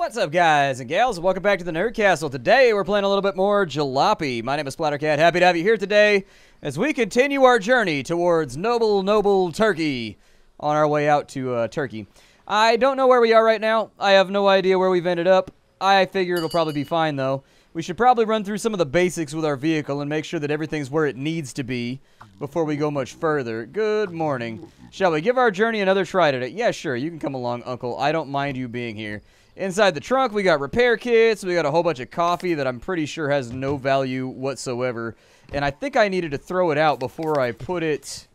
What's up, guys and gals? Welcome back to the Nerd Castle. Today, we're playing a little bit more Jalopy. My name is Splattercat. Happy to have you here today as we continue our journey towards noble Turkey on our way out to Turkey. I don't know where we are right now. I have no idea where we've ended up. I figure it'll probably be fine, though. We should probably run through some of the basics with our vehicle and make sure that everything's where it needs to be before we go much further. Good morning. Shall we give our journey another try today? Yeah, sure. You can come along, Uncle. I don't mind you being here. Inside the trunk, we got repair kits. We got a whole bunch of coffee that I'm pretty sure has no value whatsoever. And I think I needed to throw it out before I put it.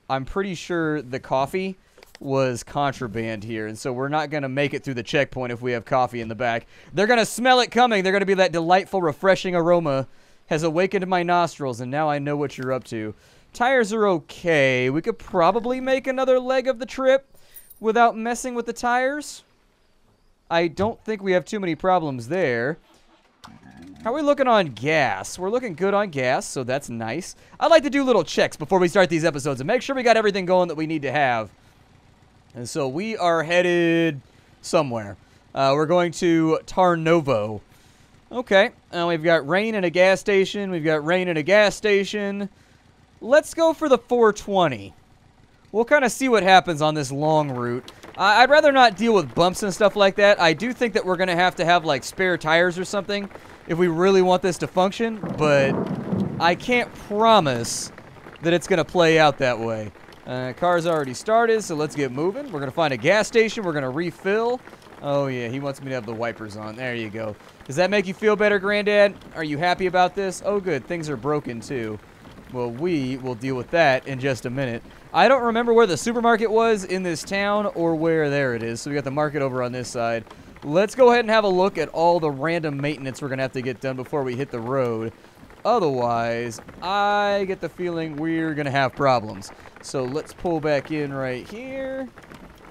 I'm pretty sure the coffee was contraband here. And so we're not going to make it through the checkpoint if we have coffee in the back. They're going to smell it coming. They're going to be that delightful, refreshing aroma has awakened my nostrils. And now I know what you're up to. Tires are okay. We could probably make another leg of the trip without messing with the tires. I don't think we have too many problems there. How are we looking on gas? We're looking good on gas, so that's nice. I like to do little checks before we start these episodes and make sure we got everything going that we need to have. And so we are headed somewhere. We're going to Tarnovo. Okay, we've got rain and a gas station. We've got rain and a gas station. Let's go for the 420. We'll kind of see what happens on this long route. I'd rather not deal with bumps and stuff like that. I do think that we're going to have, like, spare tires or something if we really want this to function, but I can't promise that it's going to play out that way. Car's already started, so let's get moving. We're going to find a gas station. We're going to refill. Oh, yeah, he wants me to have the wipers on. There you go. Does that make you feel better, Granddad? Are you happy about this? Oh, good. Things are broken, too. Well, we will deal with that in just a minute. I don't remember where the supermarket was in this town or where there it is. So we got the market over on this side. Let's go ahead and have a look at all the random maintenance we're going to have to get done before we hit the road. Otherwise, I get the feeling we're going to have problems. So let's pull back in right here.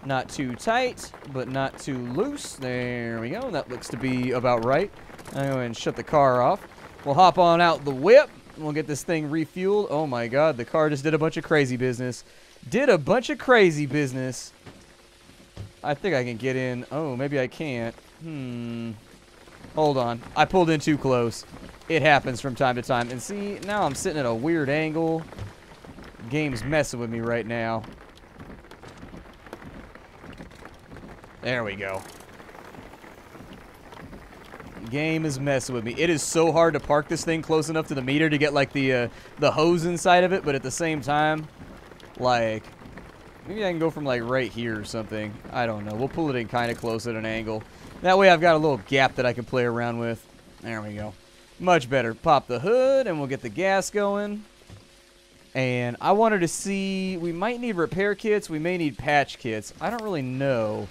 Not too tight, but not too loose. There we go. That looks to be about right. I'll go ahead and shut the car off. We'll hop on out the whip. We'll get this thing refueled. Oh my god, the car just did a bunch of crazy business. I think I can get in. Oh, maybe I can't. Hold on. I pulled in too close. It happens from time to time. And see, now I'm sitting at a weird angle. Game's messing with me right now. There we go. Game is messing with me. It is so hard to park this thing close enough to the meter to get like the hose inside of it, but at the same time, like, maybe I can go from like right here or something. I don't know. We'll pull it in kind of close at an angle. That way I've got a little gap that I can play around with. There we go. Much better. Pop the hood and we'll get the gas going. And I wanted to see, we might need repair kits. We may need patch kits. I don't really know.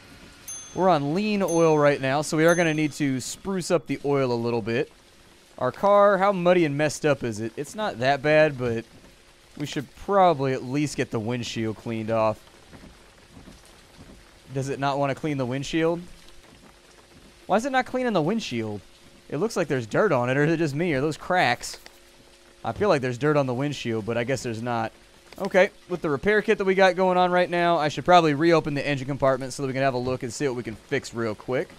We're on lean oil right now, so we are going to need to spruce up the oil a little bit. Our car, how muddy and messed up is it? It's not that bad, but we should probably at least get the windshield cleaned off. Does it not want to clean the windshield? Why is it not cleaning the windshield? It looks like there's dirt on it, or is it just me? Are those cracks? I feel like there's dirt on the windshield, but I guess there's not. Okay, with the repair kit that we got going on right now, I should probably reopen the engine compartment so that we can have a look and see what we can fix real quick.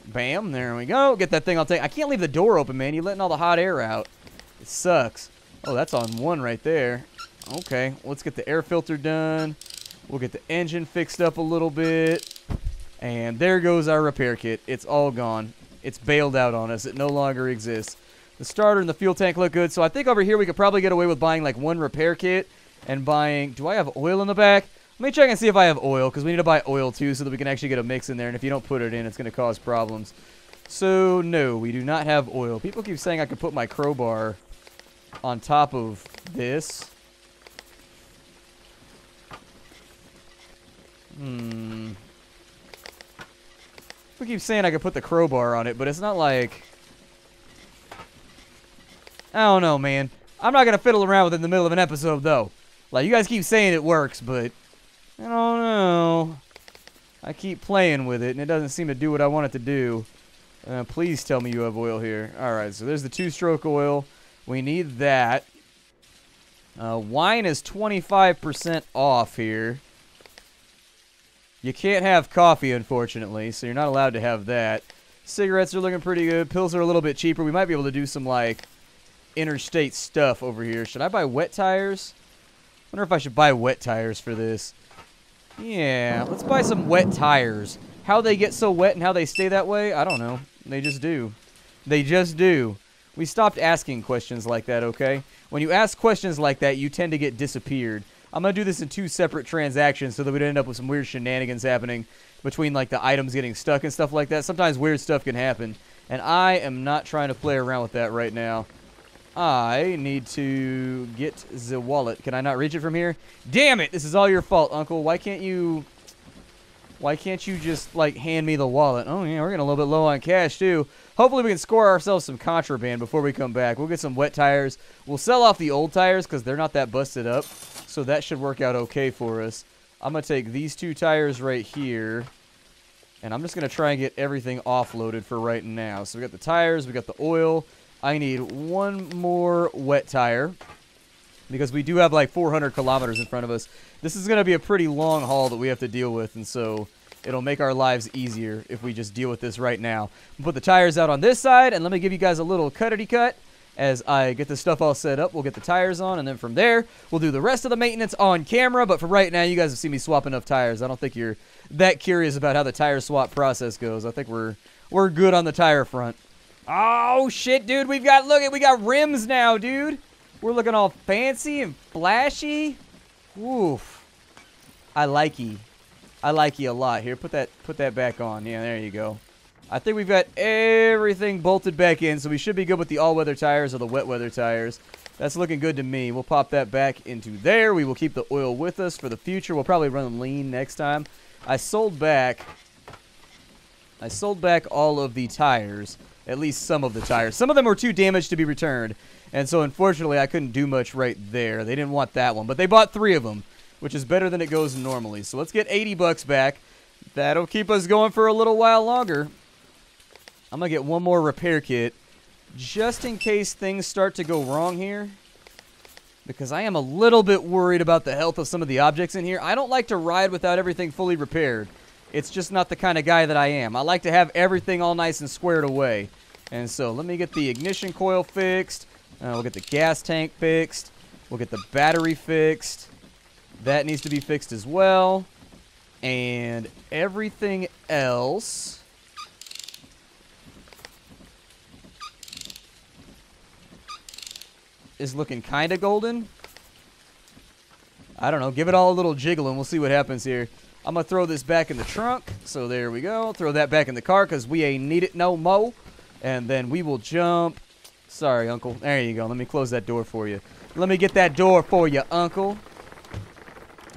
Bam, there we go. Get that thing I'll take. I can't leave the door open, man. You're letting all the hot air out. It sucks. Oh, that's on one right there. Okay, let's get the air filter done. We'll get the engine fixed up a little bit. And there goes our repair kit. It's all gone. It's bailed out on us. It no longer exists. The starter and the fuel tank look good. So I think over here we could probably get away with buying like one repair kit. And buying, do I have oil in the back? Let me check and see if I have oil, because we need to buy oil too so that we can actually get a mix in there. And if you don't put it in, it's going to cause problems. So, no, we do not have oil. People keep saying I could put my crowbar on top of this. People keep saying I could put the crowbar on it, but it's not like... I don't know, man. I'm not going to fiddle around with it in the middle of an episode, though. Like, you guys keep saying it works, but I don't know. I keep playing with it, and it doesn't seem to do what I want it to do. Please tell me you have oil here. All right, so there's the two-stroke oil. We need that. Wine is 25% off here. You can't have coffee, unfortunately, so you're not allowed to have that. Cigarettes are looking pretty good. Pills are a little bit cheaper. We might be able to do some, like, interstate stuff over here. Should I buy wet tires? I wonder if I should buy wet tires for this. Yeah, let's buy some wet tires. How they get so wet and how they stay that way, I don't know. They just do. They just do. We stopped asking questions like that, okay? When you ask questions like that, you tend to get disappeared. I'm going to do this in 2 separate transactions so that we don't end up with some weird shenanigans happening between, like, the items getting stuck and stuff like that. Sometimes weird stuff can happen, and I am not trying to play around with that right now. I need to get the wallet. Can I not reach it from here? Damn it! This is all your fault, Uncle. Why can't you just, like, hand me the wallet? Oh, yeah, we're getting a little bit low on cash, too. Hopefully we can score ourselves some contraband before we come back. We'll get some wet tires. We'll sell off the old tires because they're not that busted up. So that should work out okay for us. I'm going to take these 2 tires right here. And I'm just going to try and get everything offloaded for right now. So we got the tires. We got the oil. I need 1 more wet tire. Because we do have like 400 kilometers in front of us. This is going to be a pretty long haul that we have to deal with. And so it'll make our lives easier if we just deal with this right now. We'll put the tires out on this side. And let me give you guys a little cuttity cut. As I get this stuff all set up, we'll get the tires on, and then from there, we'll do the rest of the maintenance on camera. But for right now, you guys have seen me swap enough tires. I don't think you're that curious about how the tire swap process goes. I think we're good on the tire front. Oh, shit, dude. We got rims now, dude. We're looking all fancy and flashy. Oof. I like ye. I like ye a lot. Here, put that back on. Yeah, there you go. I think we've got everything bolted back in, so we should be good with the all-weather tires or the wet-weather tires. That's looking good to me. We'll pop that back into there. We will keep the oil with us for the future. We'll probably run them lean next time. I sold back all of the tires, at least some of the tires. Some of them were too damaged to be returned, and so unfortunately I couldn't do much right there. They didn't want that one, but they bought 3 of them, which is better than it goes normally. So let's get 80 bucks back. That'll keep us going for a little while longer. I'm going to get 1 more repair kit just in case things start to go wrong here, because I am a little bit worried about the health of some of the objects in here. I don't like to ride without everything fully repaired. It's just not the kind of guy that I am. I like to have everything all nice and squared away. And so let me get the ignition coil fixed. We'll get the gas tank fixed. We'll get the battery fixed. That needs to be fixed as well. And everything else is looking kind of golden. I don't know. Give it all a little jiggle and we'll see what happens here. I'm going to throw this back in the trunk. So there we go. Throw that back in the car because we ain't need it no more. And then we will jump. Sorry, Uncle. There you go. Let me close that door for you. Let me get that door for you, Uncle.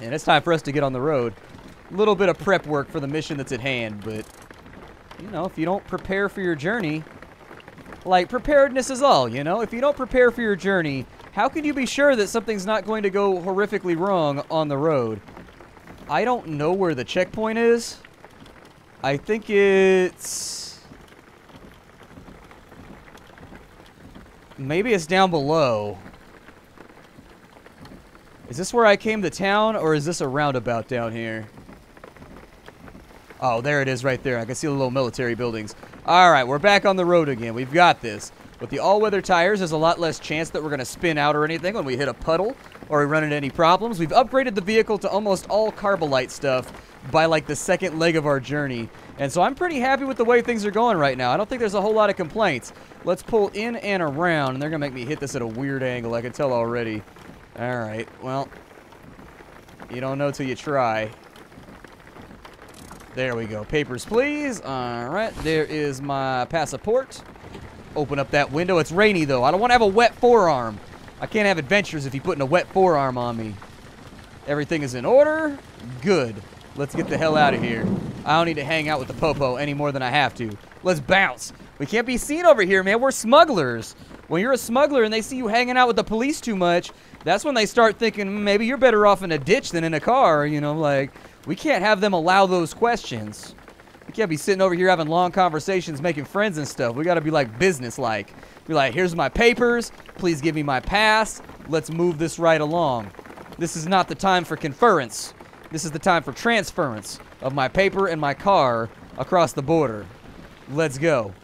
And it's time for us to get on the road. A little bit of prep work for the mission that's at hand. But, you know, if you don't prepare for your journey... Like, preparedness is all, you know? If you don't prepare for your journey, how can you be sure that something's not going to go horrifically wrong on the road? I don't know where the checkpoint is. I think it's... Maybe it's down below. Is this where I came to town, or is this a roundabout down here? Oh, there it is right there. I can see the little military buildings. All right, we're back on the road again. We've got this. With the all-weather tires, there's a lot less chance that we're going to spin out or anything when we hit a puddle or we run into any problems. We've upgraded the vehicle to almost all Carbolite stuff by, like, the second leg of our journey. And so I'm pretty happy with the way things are going right now. I don't think there's a whole lot of complaints. Let's pull in and around, and they're going to make me hit this at a weird angle. I can tell already. All right, well, you don't know till you try. There we go. Papers, please. All right. There is my passport. Open up that window. It's rainy, though. I don't want to have a wet forearm. I can't have adventures if you're putting a wet forearm on me. Everything is in order. Good. Let's get the hell out of here. I don't need to hang out with the popo any more than I have to. Let's bounce. We can't be seen over here, man. We're smugglers. When you're a smuggler and they see you hanging out with the police too much, that's when they start thinking, maybe you're better off in a ditch than in a car. You know, like... We can't have them allow those questions. We can't be sitting over here having long conversations, making friends and stuff. We got to be, like, business-like. Be like, here's my papers. Please give me my pass. Let's move this right along. This is not the time for conference. This is the time for transference of my paper and my car across the border. Let's go.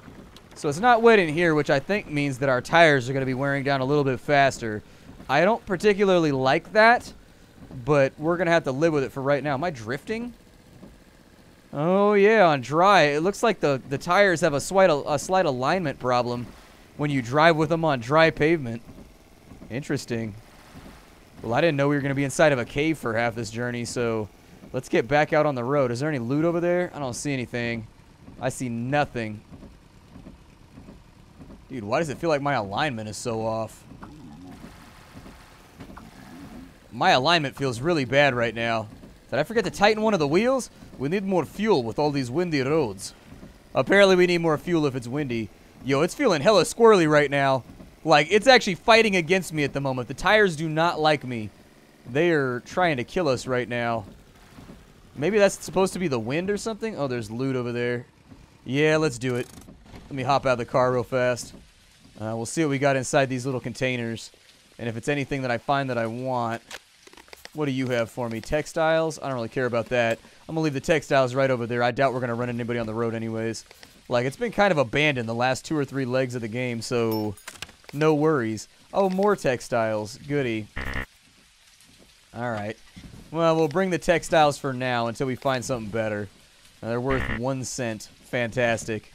So it's not wet in here, which I think means that our tires are going to be wearing down a little bit faster. I don't particularly like that, but we're going to have to live with it for right now. Am I drifting? Oh, yeah, on dry. It looks like the tires have a slight alignment problem when you drive with them on dry pavement. Interesting. Well, I didn't know we were going to be inside of a cave for half this journey, so let's get back out on the road. Is there any loot over there? I don't see anything. I see nothing. Dude, why does it feel like my alignment is so off? My alignment feels really bad right now. Did I forget to tighten one of the wheels? We need more fuel with all these windy roads. Apparently we need more fuel if it's windy. Yo, it's feeling hella squirrely right now. Like, it's actually fighting against me at the moment. The tires do not like me. They are trying to kill us right now. Maybe that's supposed to be the wind or something? Oh, there's loot over there. Yeah, let's do it. Let me hop out of the car real fast. We'll see what we got inside these little containers. And if it's anything that I find that I want. What do you have for me? Textiles? I don't really care about that. I'm going to leave the textiles right over there. I doubt we're going to run into anybody on the road anyways. Like, it's been kind of abandoned the last 2 or 3 legs of the game, so no worries. Oh, more textiles. Goody. Alright. Well, we'll bring the textiles for now until we find something better. They're worth 1 cent. Fantastic.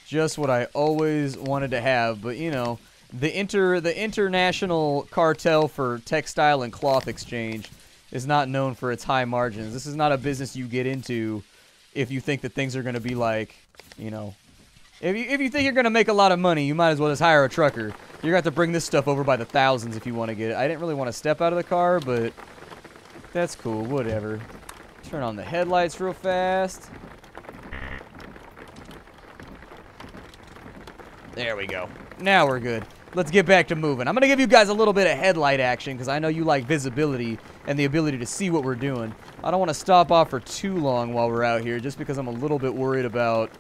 Just what I always wanted to have, but, you know, the international cartel for textile and cloth exchange is not known for its high margins. This is not a business you get into if you think that things are going to be like, you know, if you think you're going to make a lot of money, you might as well just hire a trucker. You're going to have to bring this stuff over by the thousands if you want to get it. I didn't really want to step out of the car, but that's cool. Whatever. Turn on the headlights real fast. There we go. Now we're good. Let's get back to moving. I'm going to give you guys a little bit of headlight action because I know you like visibility and the ability to see what we're doing. I don't want to stop off for too long while we're out here just because I'm a little bit worried about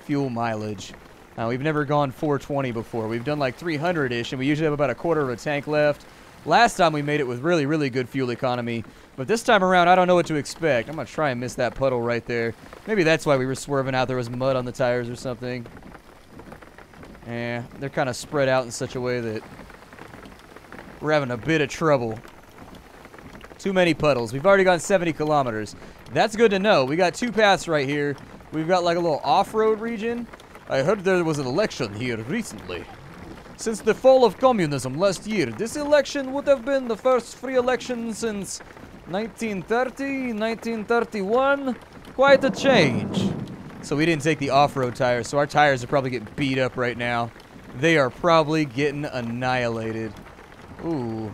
fuel mileage. We've never gone 420 before. We've done like 300-ish, and we usually have about a quarter of a tank left. Last time we made it with really, really good fuel economy, but this time around, I don't know what to expect. I'm going to try and miss that puddle right there. Maybe that's why we were swerving out. There was mud on the tires or something. Yeah, they're kind of spread out in such a way that we're having a bit of trouble. Too many puddles. We've already gone 70 kilometers. That's good to know. We got 2 paths right here. We've got like a little off-road region. I heard there was an election here recently. Since the fall of communism last year, this election would have been the first free election since 1930, 1931. Quite a change. So we didn't take the off-road tires, so our tires are probably getting beat up right now. They are probably getting annihilated. Ooh.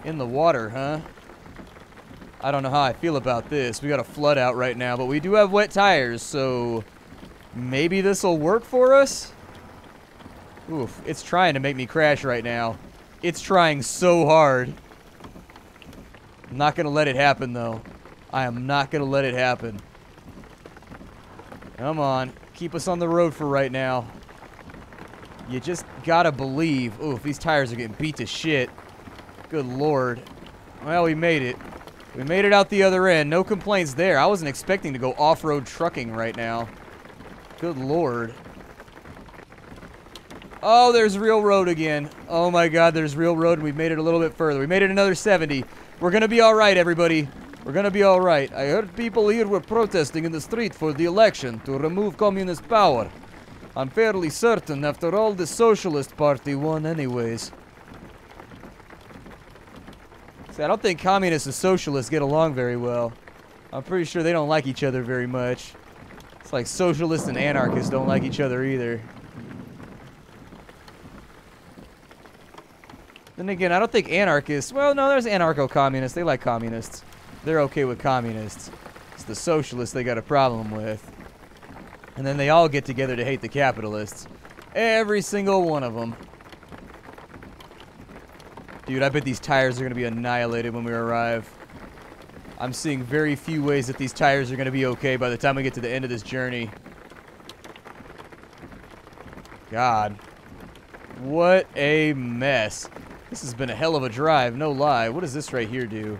In the water, huh? I don't know how I feel about this. We got a flood out right now, but we do have wet tires, so maybe this will work for us? Oof, it's trying to make me crash right now. It's trying so hard. I'm not going to let it happen, though. I am not going to let it happen. Come on. Keep us on the road for right now. You just gotta believe. Oof, these tires are getting beat to shit. Good lord. Well, we made it. We made it out the other end. No complaints there. I wasn't expecting to go off-road trucking right now. Good lord. Oh, there's real road again. Oh my god, there's real road, and we've made it a little bit further. We made it another 70. We're gonna be alright, everybody. We're gonna be alright. I heard people here were protesting in the street for the election to remove communist power. I'm fairly certain after all the Socialist Party won anyways. See, I don't think communists and socialists get along very well. I'm pretty sure they don't like each other very much. It's like socialists and anarchists don't like each other either. Then again, I don't think anarchists... Well, no, there's anarcho-communists. They like communists. They're okay with communists. It's the socialists they got a problem with. And then they all get together to hate the capitalists. Every single one of them. Dude, I bet these tires are going to be annihilated when we arrive. I'm seeing very few ways that these tires are going to be okay by the time we get to the end of this journey. God. What a mess. This has been a hell of a drive, no lie. What does this right here do?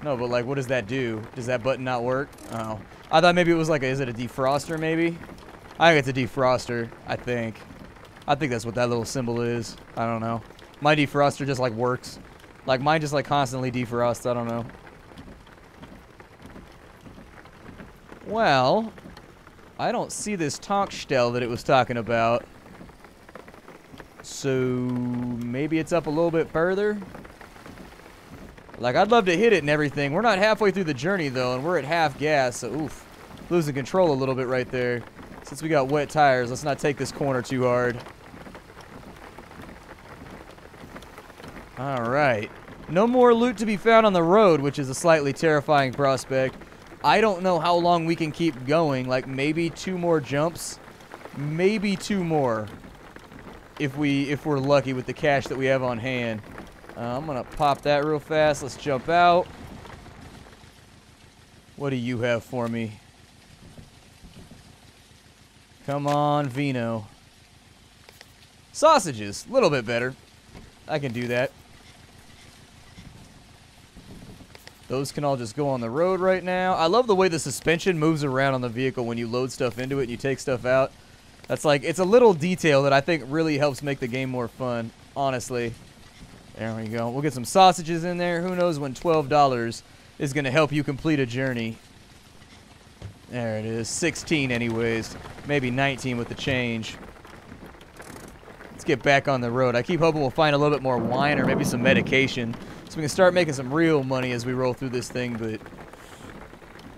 No, but like, what does that do? Does that button not work? Oh. I thought maybe it was like, is it a defroster maybe? I think it's a defroster, I think. I think that's what that little symbol is. I don't know. My defroster just like works. Like mine just like constantly defrosts, I don't know. Well, I don't see this Tankstelle that it was talking about. So maybe it's up a little bit further. Like, I'd love to hit it and everything. We're not halfway through the journey, though, and we're at half gas, so oof. Losing control a little bit right there. Since we got wet tires, let's not take this corner too hard. Alright. No more loot to be found on the road, which is a slightly terrifying prospect. I don't know how long we can keep going. Like, maybe 2 more jumps. Maybe 2 more. If we're lucky with the cash that we have on hand. I'm gonna pop that real fast. Let's jump out. What do you have for me? Come on, Vino. Sausages. A little bit better. I can do that. Those can all just go on the road right now. I love the way the suspension moves around on the vehicle when you load stuff into it and you take stuff out. That's like, it's a little detail that I think really helps make the game more fun, honestly. There we go. We'll get some sausages in there. Who knows when $12 is going to help you complete a journey. There it is. 16 anyways. Maybe 19 with the change. Let's get back on the road. I keep hoping we'll find a little bit more wine or maybe some medication so we can start making some real money as we roll through this thing, but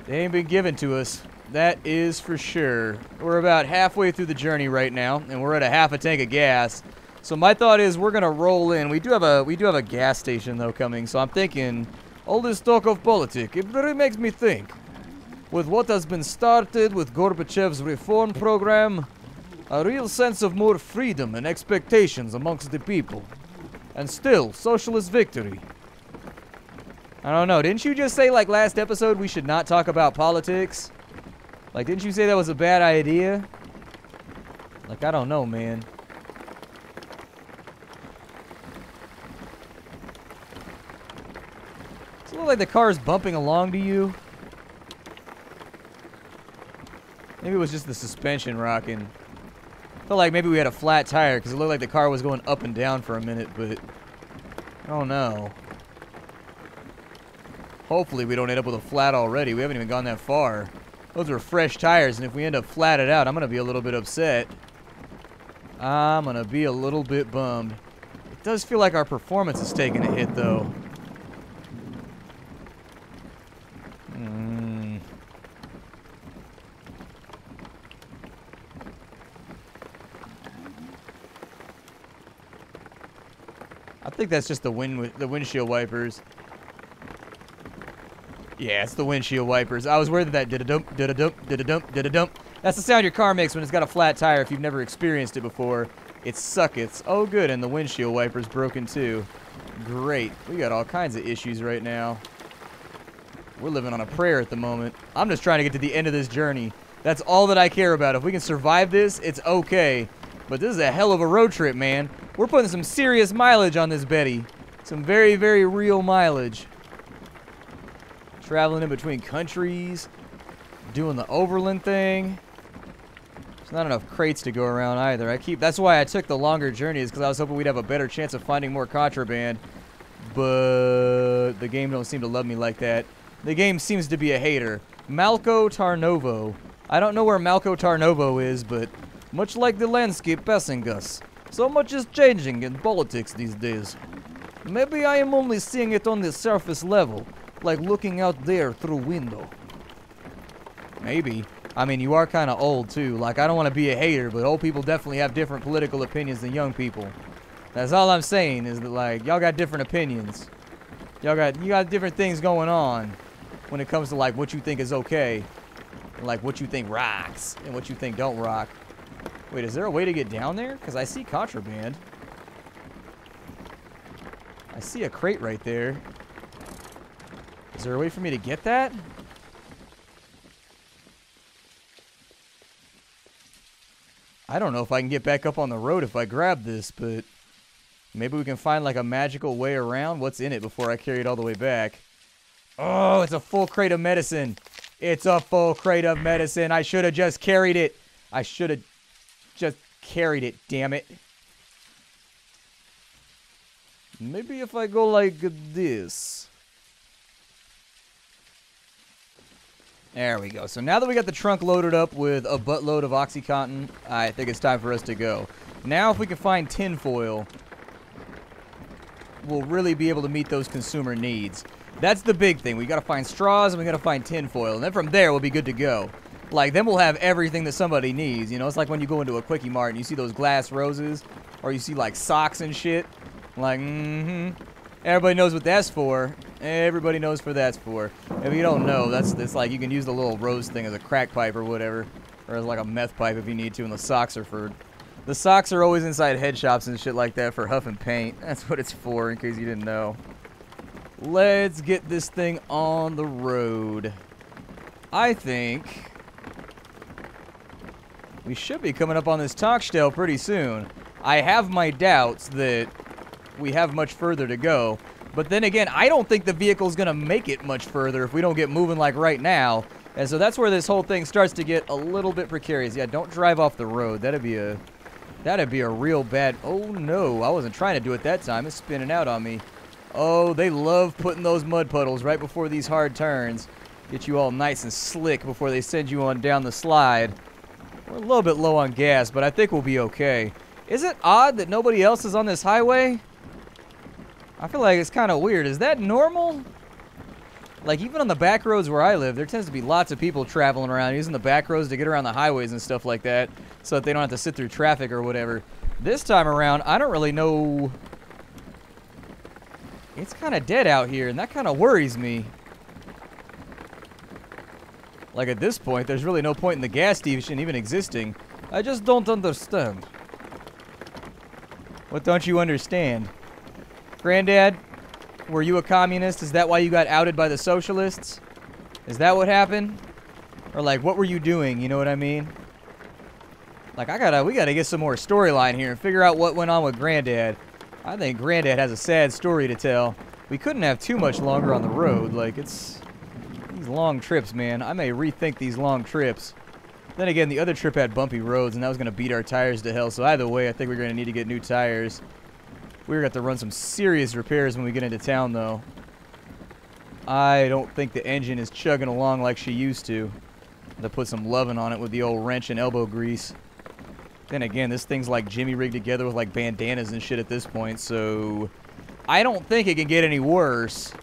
they ain't been given to us. That is for sure. We're about halfway through the journey right now, and we're at a half a tank of gas. So my thought is we're gonna roll in. We do have a gas station though coming, so I'm thinking all this talk of politics, it really makes me think. With what has been started with Gorbachev's reform program, a real sense of more freedom and expectations amongst the people. And still, socialist victory. I don't know, didn't you just say like last episode we should not talk about politics? Like, didn't you say that was a bad idea? Like, I don't know, man. Does it look like the car is bumping along to you? Maybe it was just the suspension rocking. Felt like maybe we had a flat tire because it looked like the car was going up and down for a minute, but I don't know. Hopefully we don't end up with a flat already. We haven't even gone that far. Those were fresh tires, and if we end up flatted out, I'm going to be a little bit upset. I'm going to be a little bit bummed. It does feel like our performance is taking a hit, though. I think that's just the windshield wipers. Yeah, it's the windshield wipers. I was worried that did-a-dump, did-a-dump, did-a-dump, did-a-dump. That's the sound your car makes when it's got a flat tire if you've never experienced it before. It suckets. Oh, good, and the windshield wiper's broken too. Great. We got all kinds of issues right now. We're living on a prayer at the moment. I'm just trying to get to the end of this journey. That's all that I care about. If we can survive this, it's okay. But this is a hell of a road trip, man. We're putting some serious mileage on this Betty. Some very, very real mileage. Traveling in between countries, doing the overland thing. There's not enough crates to go around either. That's why I took the longer journeys, because I was hoping we'd have a better chance of finding more contraband. But the game don't seem to love me like that. The game seems to be a hater. Malco Tarnovo. I don't know where Malco Tarnovo is, but much like the landscape passing us, so much is changing in politics these days. Maybe I am only seeing it on the surface level. Like looking out there through a window. Maybe. I mean, you are kind of old, too. Like, I don't want to be a hater, but old people definitely have different political opinions than young people. That's all I'm saying, is that, like, y'all got different opinions. You got different things going on when it comes to, like, what you think is okay. And, like, what you think rocks and what you think don't rock. Wait, is there a way to get down there? Because I see contraband. I see a crate right there. Is there a way for me to get that? I don't know if I can get back up on the road if I grab this, but maybe we can find like a magical way around. What's in it before I carry it all the way back? Oh, it's a full crate of medicine. It's a full crate of medicine. I should have just carried it. I should have just carried it, damn it. Maybe if I go like this. There we go. So now that we got the trunk loaded up with a buttload of OxyContin, I think it's time for us to go. Now if we can find tinfoil, we'll really be able to meet those consumer needs. That's the big thing. We got to find straws and we got to find tinfoil. And then from there, we'll be good to go. Like, then we'll have everything that somebody needs. You know, it's like when you go into a Quickie Mart and you see those glass roses. Or you see, like, socks and shit. Like, everybody knows what that's for. Everybody knows what that's for. If you don't know, that's like you can use the little rose thing as a crack pipe or whatever. Or as like a meth pipe if you need to. And the socks are for... The socks are always inside head shops and shit like that for huffing paint. That's what it's for, in case you didn't know. Let's get this thing on the road. I think we should be coming up on this Talkstelle pretty soon. I have my doubts that we have much further to go. But then again, I don't think the vehicle's going to make it much further if we don't get moving like right now. And so that's where this whole thing starts to get a little bit precarious. Yeah, don't drive off the road. That'd be a real bad... Oh, no. I wasn't trying to do it that time. It's spinning out on me. Oh, they love putting those mud puddles right before these hard turns. Get you all nice and slick before they send you on down the slide. We're a little bit low on gas, but I think we'll be okay. Is it odd that nobody else is on this highway? I feel like it's kind of weird. Is that normal? Like, even on the back roads where I live, there tends to be lots of people traveling around using the back roads to get around the highways and stuff like that so that they don't have to sit through traffic or whatever. This time around, I don't really know... It's kind of dead out here, and that kind of worries me. Like, at this point, there's really no point in the gas station even existing. I just don't understand. What don't you understand? Granddad, were you a communist? Is that why you got outed by the socialists? Is that what happened? Or, like, what were you doing? You know what I mean? Like, we gotta get some more storyline here and figure out what went on with Granddad. I think Granddad has a sad story to tell. We couldn't have too much longer on the road. Like, it's... These long trips, man. I may rethink these long trips. Then again, the other trip had bumpy roads, and that was going to beat our tires to hell. So either way, I think we're going to need to get new tires. We're going to have to run some serious repairs when we get into town, though. I don't think the engine is chugging along like she used to. To put some loving on it with the old wrench and elbow grease. Then again, this thing's like Jimmy rigged together with like bandanas and shit at this point, so I don't think it can get any worse.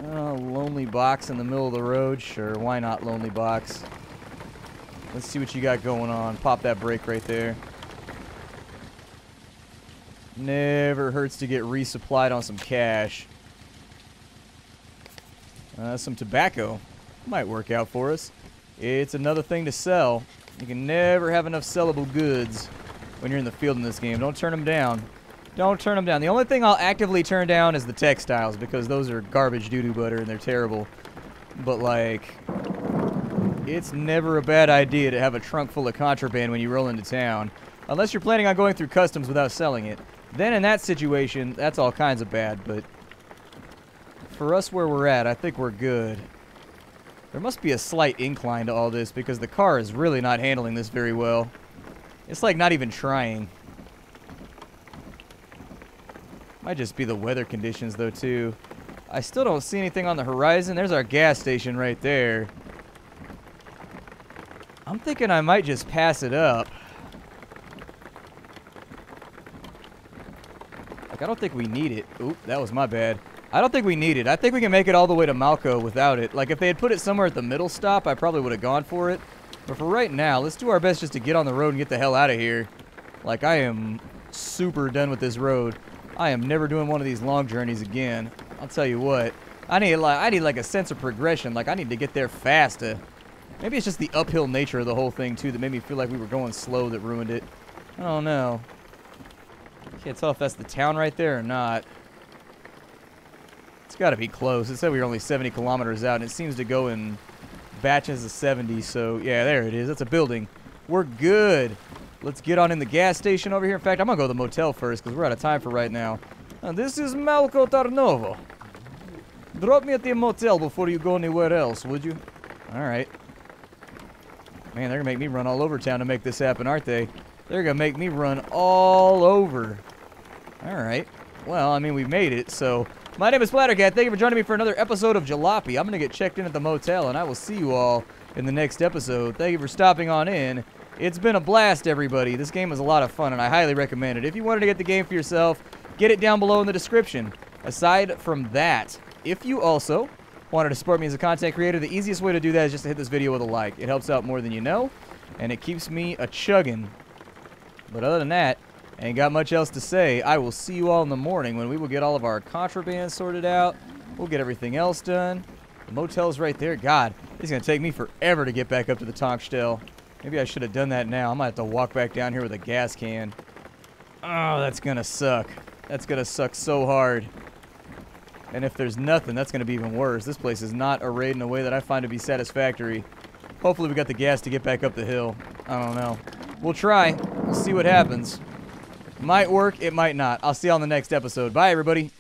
Lonely box in the middle of the road. Sure, why not lonely box? Let's see what you got going on. Pop that brake right there. Never hurts to get resupplied on some cash. Some tobacco might work out for us. It's another thing to sell. You can never have enough sellable goods when you're in the field in this game. Don't turn them down. Don't turn them down. The only thing I'll actively turn down is the textiles, because those are garbage doo-doo butter and they're terrible. But, like, it's never a bad idea to have a trunk full of contraband when you roll into town. Unless you're planning on going through customs without selling it. Then in that situation, that's all kinds of bad. But for us where we're at, I think we're good. There must be a slight incline to all this, because the car is really not handling this very well. It's like not even trying. Might just be the weather conditions, though, too. I still don't see anything on the horizon. There's our gas station right there. I'm thinking I might just pass it up. Like, I don't think we need it. Oop, that was my bad. I don't think we need it. I think we can make it all the way to Malco without it. Like, if they had put it somewhere at the middle stop, I probably would have gone for it. But for right now, let's do our best just to get on the road and get the hell out of here. Like, I am super done with this road. I am never doing one of these long journeys again. I'll tell you what. I need like a sense of progression. Like, I need to get there fast. Maybe it's just the uphill nature of the whole thing, too, that made me feel like we were going slow that ruined it. I don't know. Can't tell if that's the town right there or not. It's got to be close. It said we were only 70 kilometers out, and it seems to go in batches of 70. So, yeah, there it is. That's a building. We're good. Let's get on in the gas station over here. In fact, I'm going to go to the motel first because we're out of time for right now. This is Malco Tarnovo. Drop me at the motel before you go anywhere else, would you? Alright. Man, they're gonna make me run all over town to make this happen, aren't they? They're gonna make me run all over. Alright. Well, I mean, we made it, so... My name is Splattercat. Thank you for joining me for another episode of Jalopy. I'm gonna get checked in at the motel, and I will see you all in the next episode. Thank you for stopping on in. It's been a blast, everybody. This game was a lot of fun, and I highly recommend it. If you wanted to get the game for yourself, get it down below in the description. Aside from that, if you also wanted to support me as a content creator, the easiest way to do that is just to hit this video with a like. It helps out more than you know, and it keeps me a-chugging. But other than that, ain't got much else to say. I will see you all in the morning when we will get all of our contraband sorted out. We'll get everything else done. The motel's right there. God, it's going to take me forever to get back up to the Tankstelle. Maybe I should have done that now. I might have to walk back down here with a gas can. Oh, that's going to suck. That's going to suck so hard. And if there's nothing, that's going to be even worse. This place is not arrayed in a way that I find to be satisfactory. Hopefully we got the gas to get back up the hill. I don't know. We'll try. We'll see what happens. Might work, it might not. I'll see you on the next episode. Bye, everybody.